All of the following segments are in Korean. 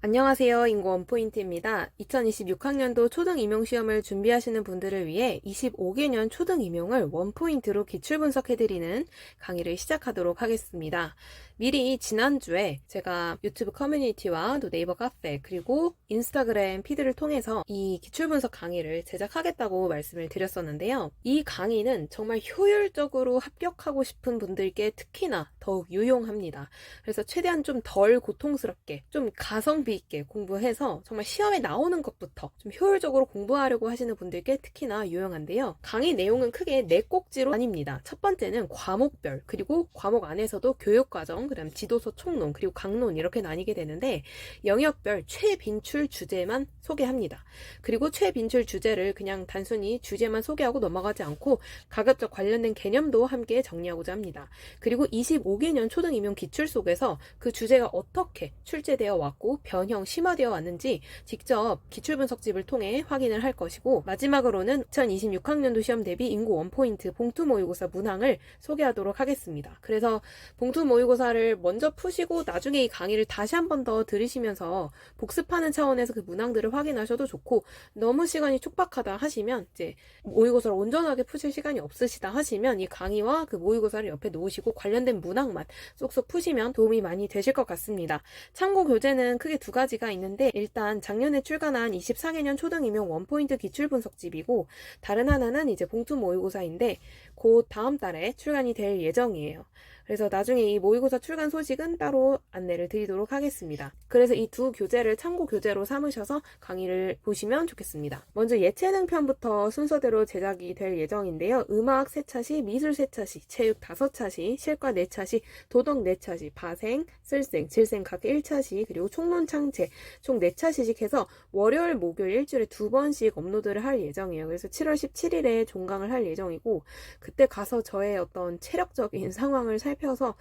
안녕하세요. 인고 원포인트입니다. 2026학년도 초등 임용시험을 준비하시는 분들을 위해 25개년 초등 임용을 원포인트로 기출분석해드리는 강의를 시작하도록 하겠습니다. 미리 지난주에 제가 유튜브 커뮤니티와 또 네이버 카페 그리고 인스타그램 피드를 통해서 이 기출분석 강의를 제작하겠다고 말씀을 드렸었는데요. 이 강의는 정말 효율적으로 합격하고 싶은 분들께 특히나 더욱 유용합니다. 그래서 최대한 좀 덜 고통스럽게 좀 가성비 있게 공부해서 정말 시험에 나오는 것부터 좀 효율적으로 공부하려고 하시는 분들께 특히나 유용한데요. 강의 내용은 크게 4꼭지로 나뉩니다. 첫 번째는 과목별, 그리고 과목 안에서도 교육과정, 그다음 지도서 총론, 그리고 강론 이렇게 나뉘게 되는데 영역별 최빈출 주제만 소개합니다. 그리고 최빈출 주제를 그냥 단순히 주제만 소개하고 넘어가지 않고 가급적 관련된 개념도 함께 정리하고자 합니다. 그리고 25개년 초등임용 기출 속에서 그 주제가 어떻게 출제되어 왔고 변형, 심화되어 왔는지 직접 기출분석집을 통해 확인을 할 것이고, 마지막으로는 2026학년도 시험 대비 인고 원포인트 봉투 모의고사 문항을 소개하도록 하겠습니다. 그래서 봉투 모의고사를 먼저 푸시고 나중에 이 강의를 다시 한 번 더 들으시면서 복습하는 차원에서 그 문항들을 확인하셔도 좋고, 너무 시간이 촉박하다 하시면 이제 모의고사를 온전하게 푸실 시간이 없으시다 하시면 이 강의와 그 모의고사를 옆에 놓으시고 관련된 문항만 쏙쏙 푸시면 도움이 많이 되실 것 같습니다. 참고 교재는 크게 두 가지가 있는데, 일단 작년에 출간한 24개년 초등임용 원포인트 기출분석집이고, 다른 하나는 이제 봉투 모의고사인데 곧 다음 달에 출간이 될 예정이에요. 그래서 나중에 이 모의고사 출간 소식은 따로 안내를 드리도록 하겠습니다. 그래서 이 두 교재를 참고 교재로 삼으셔서 강의를 보시면 좋겠습니다. 먼저 예체능 편부터 순서대로 제작이 될 예정인데요. 음악 3차시, 미술 3차시, 체육 5차시, 실과 4차시, 도덕 4차시, 바생, 쓸생, 질생 각 1차시, 그리고 총론 창체 총 4차시씩 해서 월요일, 목요일 일주일에 2번씩 업로드를 할 예정이에요. 그래서 7월 17일에 종강을 할 예정이고, 그때 가서 저의 어떤 체력적인 상황을 살펴서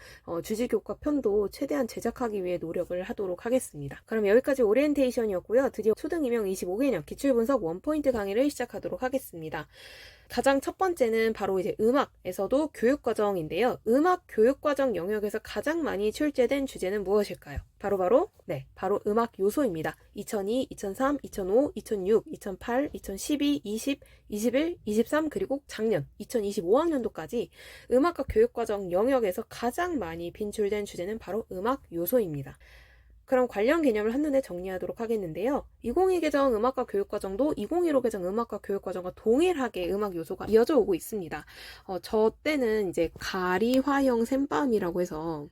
주지교과 편도 최대한 제작하기 위해 노력을 하도록 하겠습니다. 그럼 여기까지 오리엔테이션이었고요. 드디어 초등임용 25개년 기출분석 원포인트 강의를 시작하도록 하겠습니다. 가장 첫 번째는 바로 이제 음악에서도 교육과정인데요. 음악 교육과정 영역에서 가장 많이 출제된 주제는 무엇일까요? 바로 음악 요소입니다. 2002, 2003, 2005, 2006, 2008, 2012, 20, 21, 23, 그리고 작년 2025학년도까지 음악과 교육과정 영역에서 가장 많이 빈출된 주제는 바로 음악 요소입니다. 그럼 관련 개념을 한눈에 정리하도록 하겠는데요. 2022 개정 음악과 교육과정도 2015 개정 음악과 교육과정과 동일하게 음악 요소가 이어져 오고 있습니다. 저 때는 이제 가리, 화형, 셈밤이라고 해서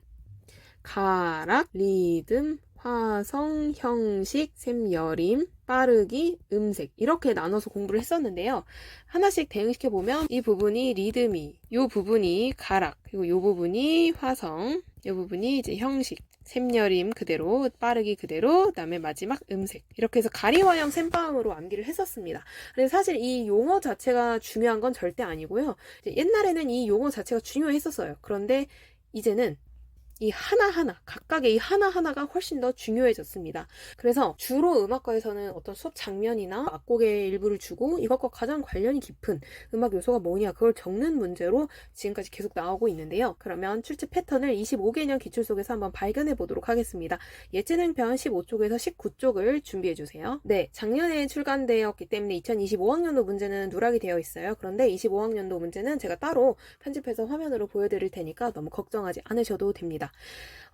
가락, 리듬, 화성, 형식, 셈여림, 빠르기, 음색 이렇게 나눠서 공부를 했었는데요. 하나씩 대응시켜보면 이 부분이 리듬이, 이 부분이 가락, 그리고 이 부분이 화성, 이 부분이 이제 형식, 셈여림 그대로, 빠르기 그대로, 그 다음에 마지막 음색 이렇게 해서 가리화형 셈바음으로 암기를 했었습니다. 그래서 사실 이 용어 자체가 중요한 건 절대 아니고요. 옛날에는 이 용어 자체가 중요했었어요. 그런데 이제는 이 하나하나, 각각의 이 하나하나가 훨씬 더 중요해졌습니다. 그래서 주로 음악과에서는 어떤 수업 장면이나 악곡의 일부를 주고 이것과 가장 관련이 깊은 음악 요소가 뭐냐 그걸 적는 문제로 지금까지 계속 나오고 있는데요. 그러면 출제 패턴을 25개년 기출 속에서 한번 발견해 보도록 하겠습니다. 예체능편 15쪽에서 19쪽을 준비해 주세요. 네, 작년에 출간되었기 때문에 2025학년도 문제는 누락이 되어 있어요. 그런데 25학년도 문제는 제가 따로 편집해서 화면으로 보여드릴 테니까 너무 걱정하지 않으셔도 됩니다.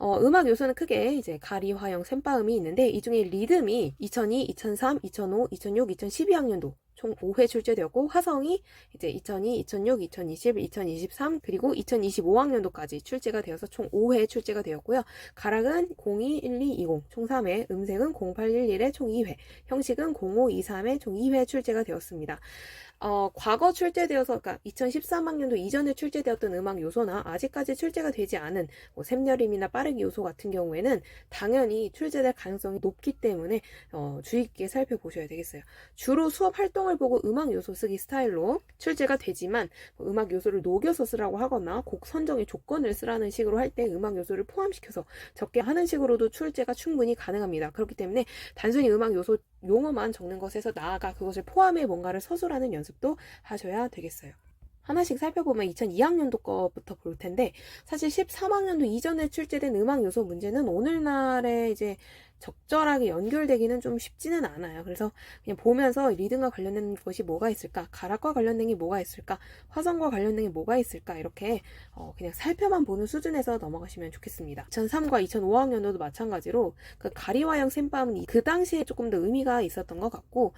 음악 요소는 크게 이제 가리, 화형, 셈바음이 있는데 이 중에 리듬이 2002, 2003, 2005, 2006, 2012학년도 총 5회 출제되었고, 화성이 이제 2002, 2006, 2020, 2023 그리고 2025학년도까지 출제가 되어서 총 5회 출제가 되었고요. 가락은 02, 12, 20 총 3회, 음색은 0811에 총 2회, 형식은 05, 23에 총 2회 출제가 되었습니다. 과거 출제되어서, 그러니까 2013학년도 이전에 출제되었던 음악 요소나 아직까지 출제가 되지 않은 셈여림이나 빠르기 요소 같은 경우에는 당연히 출제될 가능성이 높기 때문에 주의 깊게 살펴보셔야 되겠어요. 주로 수업 활동을 보고 음악 요소 쓰기 스타일로 출제가 되지만 음악 요소를 녹여서 쓰라고 하거나 곡 선정의 조건을 쓰라는 식으로 할 때 음악 요소를 포함시켜서 적게 하는 식으로도 출제가 충분히 가능합니다. 그렇기 때문에 단순히 음악 요소 용어만 적는 것에서 나아가 그것을 포함해 뭔가를 서술하는 연습도 하셔야 되겠어요. 하나씩 살펴보면 2002학년도 거부터 볼 텐데, 사실 13학년도 이전에 출제된 음악 요소 문제는 오늘날의 이제 적절하게 연결되기는 좀 쉽지는 않아요. 그래서 그냥 보면서 리듬과 관련된 것이 뭐가 있을까, 가락과 관련된 게 뭐가 있을까, 화성과 관련된 게 뭐가 있을까, 이렇게 그냥 살펴만 보는 수준에서 넘어가시면 좋겠습니다. 2003과 2005학년도도 마찬가지로 그 가리화형 샘밤은 그 당시에 조금 더 의미가 있었던 것 같고,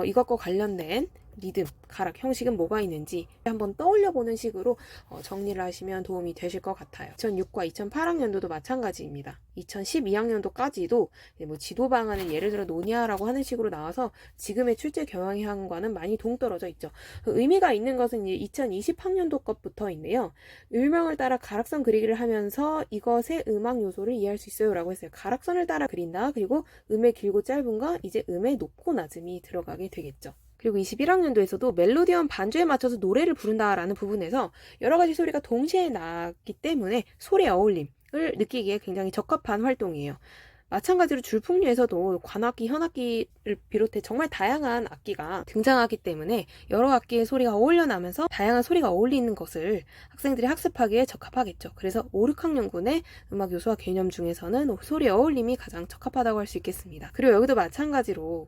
이것과 관련된 리듬, 가락, 형식은 뭐가 있는지 한번 떠올려보는 식으로 정리를 하시면 도움이 되실 것 같아요. 2006과 2008학년도도 마찬가지입니다. 2012학년도까지도 뭐 지도 방안을 예를 들어 논의하라고 하는 식으로 나와서 지금의 출제 경향과는 많이 동떨어져 있죠. 의미가 있는 것은 이제 2020학년도 것부터인데요. 음영을 따라 가락선 그리기를 하면서 이것의 음악 요소를 이해할 수 있어요 라고 했어요. 가락선을 따라 그린다. 그리고 음의 길고 짧음과 이제 음의 높고 낮음이 들어가게 되겠죠. 그리고 21학년도에서도 멜로디언 반주에 맞춰서 노래를 부른다라는 부분에서 여러 가지 소리가 동시에 나기 때문에 소리의 어울림을 느끼기에 굉장히 적합한 활동이에요. 마찬가지로 줄풍류에서도 관악기, 현악기를 비롯해 정말 다양한 악기가 등장하기 때문에 여러 악기의 소리가 어울려 나면서 다양한 소리가 어울리는 것을 학생들이 학습하기에 적합하겠죠. 그래서 5, 6학년군의 음악 요소와 개념 중에서는 소리의 어울림이 가장 적합하다고 할 수 있겠습니다. 그리고 여기도 마찬가지로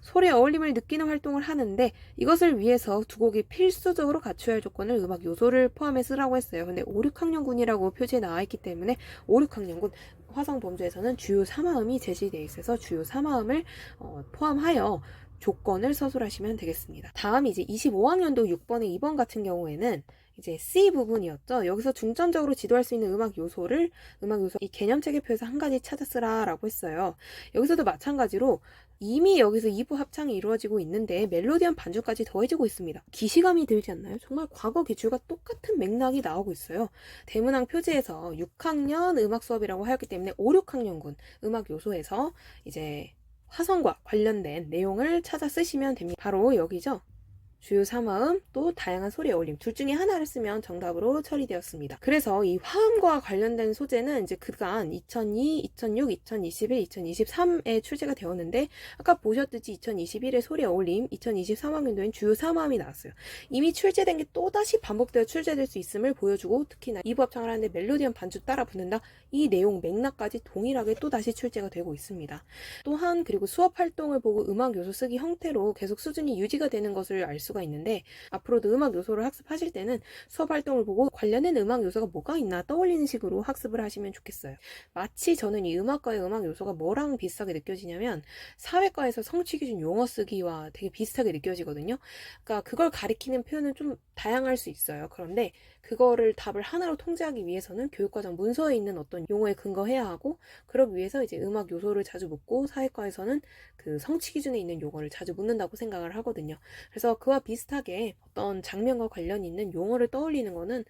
소리의 어울림을 느끼는 활동을 하는데 이것을 위해서 두 곡이 필수적으로 갖춰야 할 조건을 음악 요소를 포함해 쓰라고 했어요. 근데 5, 6학년군이라고 표지에 나와 있기 때문에 5, 6학년군 화성 범주에서는 주요 3화음이 제시되어 있어서 주요 3화음을 포함하여 조건을 서술하시면 되겠습니다. 다음 이제 25학년도 6번에 2번 같은 경우에는 이제 C 부분이었죠. 여기서 중점적으로 지도할 수 있는 음악 요소 이 개념체계표에서 한 가지 찾아 쓰라라고 했어요. 여기서도 마찬가지로 이미 여기서 2부 합창이 이루어지고 있는데 멜로디언 반주까지 더해지고 있습니다. 기시감이 들지 않나요? 정말 과거 기출과 똑같은 맥락이 나오고 있어요. 대문항 표지에서 6학년 음악 수업이라고 하였기 때문에 5, 6학년군 음악 요소에서 이제 화성과 관련된 내용을 찾아 쓰시면 됩니다. 바로 여기죠. 주요 3화음 또 다양한 소리의 어울림 둘 중에 하나를 쓰면 정답으로 처리되었습니다. 그래서 이 화음과 관련된 소재는 이제 그간 2002, 2006, 2021, 2023에 출제가 되었는데 아까 보셨듯이 2021의 소리의 어울림, 2023학년도엔 주요 3화음이 나왔어요. 이미 출제된 게 또다시 반복되어 출제될 수 있음을 보여주고 특히나 2부 합창을 하는데 멜로디언 반주 따라 붙는다. 이 내용 맥락까지 동일하게 또다시 출제가 되고 있습니다. 또한 그리고 수업 활동을 보고 음악 요소 쓰기 형태로 계속 수준이 유지가 되는 것을 알 수가 있는데 앞으로도 음악 요소를 학습하실 때는 수업 활동을 보고 관련된 음악 요소가 뭐가 있나 떠올리는 식으로 학습을 하시면 좋겠어요. 마치 저는 이 음악과의 음악 요소가 뭐랑 비슷하게 느껴지냐면 사회과에서 성취기준 용어 쓰기와 되게 비슷하게 느껴지거든요. 그러니까 그걸 가리키는 표현은 좀 다양할 수 있어요. 그런데 그거를 답을 하나로 통제하기 위해서는 교육과정 문서에 있는 어떤 용어에 근거해야 하고 그러기 위해서 이제 음악 요소를 자주 묻고 사회과에서는 그 성취 기준에 있는 용어를 자주 묻는다고 생각을 하거든요. 그래서 그와 비슷하게 어떤 장면과 관련 있는 용어를 떠올리는 거는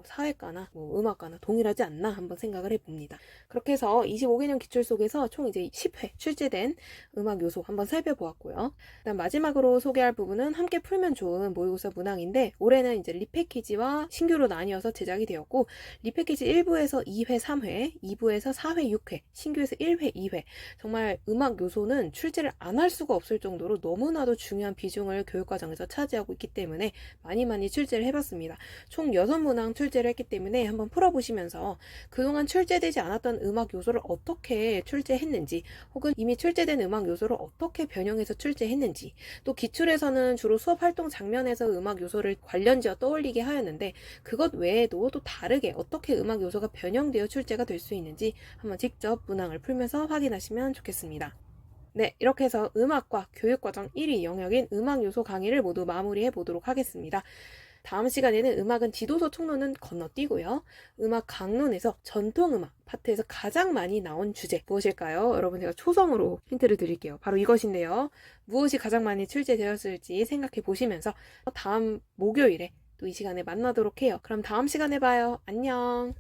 사회과나 뭐 음악과나 동일하지 않나 한번 생각을 해봅니다. 그렇게 해서 25개년 기출 속에서 총 이제 10회 출제된 음악 요소 한번 살펴보았고요. 그다음 마지막으로 소개할 부분은 함께 풀면 좋은 모의고사 문항인데 올해는 이제 리패키지와 신규로 나뉘어서 제작이 되었고 리패키지 1부에서 2회, 3회, 2부에서 4회, 6회, 신규에서 1회, 2회 정말 음악 요소는 출제를 안 할 수가 없을 정도로 너무나도 중요한 비중을 교육과정에서 차지하고 있기 때문에 많이 출제를 해봤습니다. 총 6문항 출제를 했기 때문에 한번 풀어보시면서 그동안 출제되지 않았던 음악 요소를 어떻게 출제했는지 혹은 이미 출제된 음악 요소를 어떻게 변형해서 출제했는지 또 기출에서는 주로 수업 활동 장면에서 음악 요소를 관련지어 떠올리게 하였는데 그것 외에도 또 다르게 어떻게 음악 요소가 변형되어 출제가 될 수 있는지 한번 직접 문항을 풀면서 확인하시면 좋겠습니다. 네, 이렇게 해서 음악과 교육과정 1위 영역인 음악 요소 강의를 모두 마무리해 보도록 하겠습니다. 다음 시간에는 음악은 지도서 총론은 건너뛰고요. 음악 강론에서 전통음악 파트에서 가장 많이 나온 주제 무엇일까요? 여러분 제가 초성으로 힌트를 드릴게요. 바로 이것인데요. 무엇이 가장 많이 출제되었을지 생각해 보시면서 다음 목요일에 또 이 시간에 만나도록 해요. 그럼 다음 시간에 봐요. 안녕.